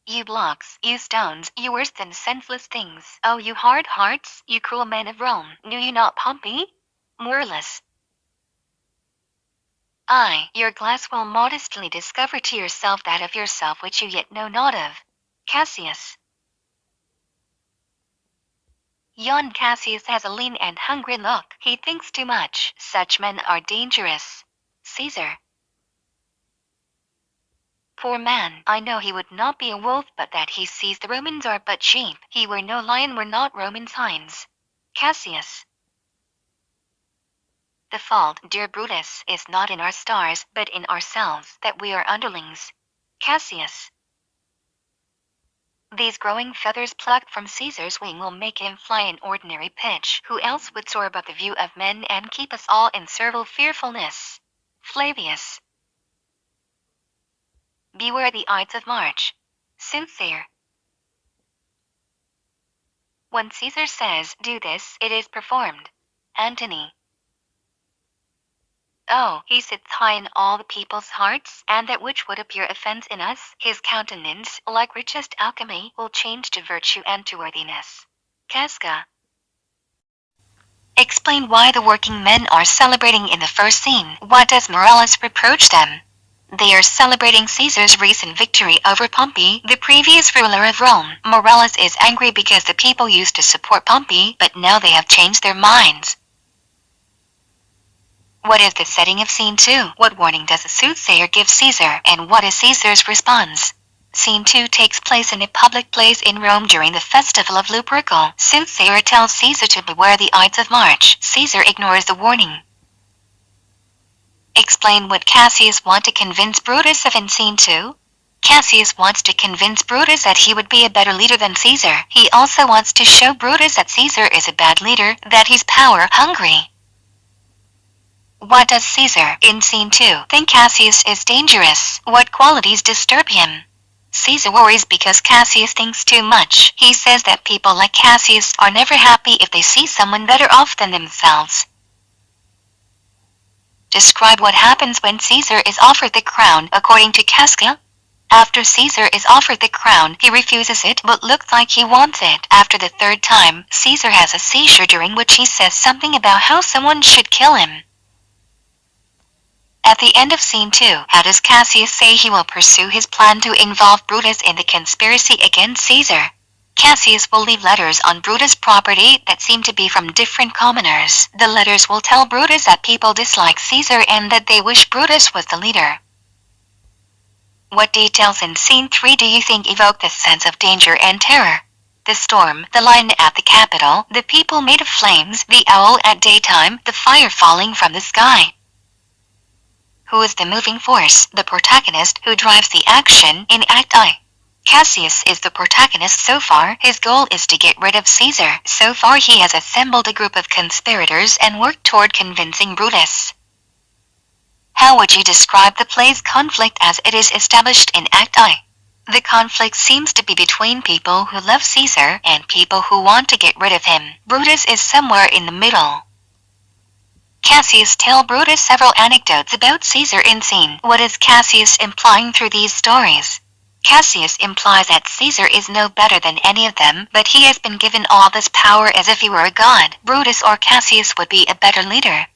you blocks, you stones, you worse than senseless things. Oh, you hard hearts, you cruel men of Rome, knew you not Pompey? Moralist. I, your glass will modestly discover to yourself that of yourself which you yet know not of. Cassius. Yon Cassius has a lean and hungry look. He thinks too much. Such men are dangerous. Caesar. Poor man, I know he would not be a wolf but that he sees the Romans are but sheep. He were no lion were not Romans hinds. Cassius. The fault, dear Brutus, is not in our stars, but in ourselves, that we are underlings. Cassius. These growing feathers plucked from Caesar's wing will make him fly an ordinary pitch. Who else would soar above the view of men and keep us all in servile fearfulness? Flavius. Beware the Ides of March. Soothsayer. When Caesar says, do this, it is performed. Antony. Oh, he sits high in all the people's hearts, and that which would appear offense in us, his countenance, like richest alchemy, will change to virtue and to worthiness. Casca. Explain why the working men are celebrating in the first scene. What does Morales reproach them? They are celebrating Caesar's recent victory over Pompey, the previous ruler of Rome. Morales is angry because the people used to support Pompey, but now they have changed their minds. What is the setting of Scene 2? What warning does the soothsayer give Caesar, and what is Caesar's response? Scene 2 takes place in a public place in Rome during the festival of Lupercal. Soothsayer tells Caesar to beware the Ides of March. Caesar ignores the warning. Explain what Cassius wants to convince Brutus of in Scene 2. Cassius wants to convince Brutus that he would be a better leader than Caesar. He also wants to show Brutus that Caesar is a bad leader, that he's power-hungry. What does Caesar, in Scene 2, think Cassius is dangerous? What qualities disturb him? Caesar worries because Cassius thinks too much. He says that people like Cassius are never happy if they see someone better off than themselves. Describe what happens when Caesar is offered the crown, according to Casca. After Caesar is offered the crown, he refuses it but looks like he wants it. After the third time, Caesar has a seizure during which he says something about how someone should kill him. At the end of Scene 2, how does Cassius say he will pursue his plan to involve Brutus in the conspiracy against Caesar? Cassius will leave letters on Brutus' property that seem to be from different commoners. The letters will tell Brutus that people dislike Caesar and that they wish Brutus was the leader. What details in Scene 3 do you think evoke this sense of danger and terror? The storm, the lion at the Capitol, the people made of flames, the owl at daytime, the fire falling from the sky. Who is the moving force, the protagonist who drives the action in Act I? Cassius is the protagonist so far. His goal is to get rid of Caesar. So far he has assembled a group of conspirators and worked toward convincing Brutus. How would you describe the play's conflict as it is established in Act I? The conflict seems to be between people who love Caesar and people who want to get rid of him. Brutus is somewhere in the middle. Cassius tells Brutus several anecdotes about Caesar in Scene. What is Cassius implying through these stories? Cassius implies that Caesar is no better than any of them, but he has been given all this power as if he were a god. Brutus or Cassius would be a better leader.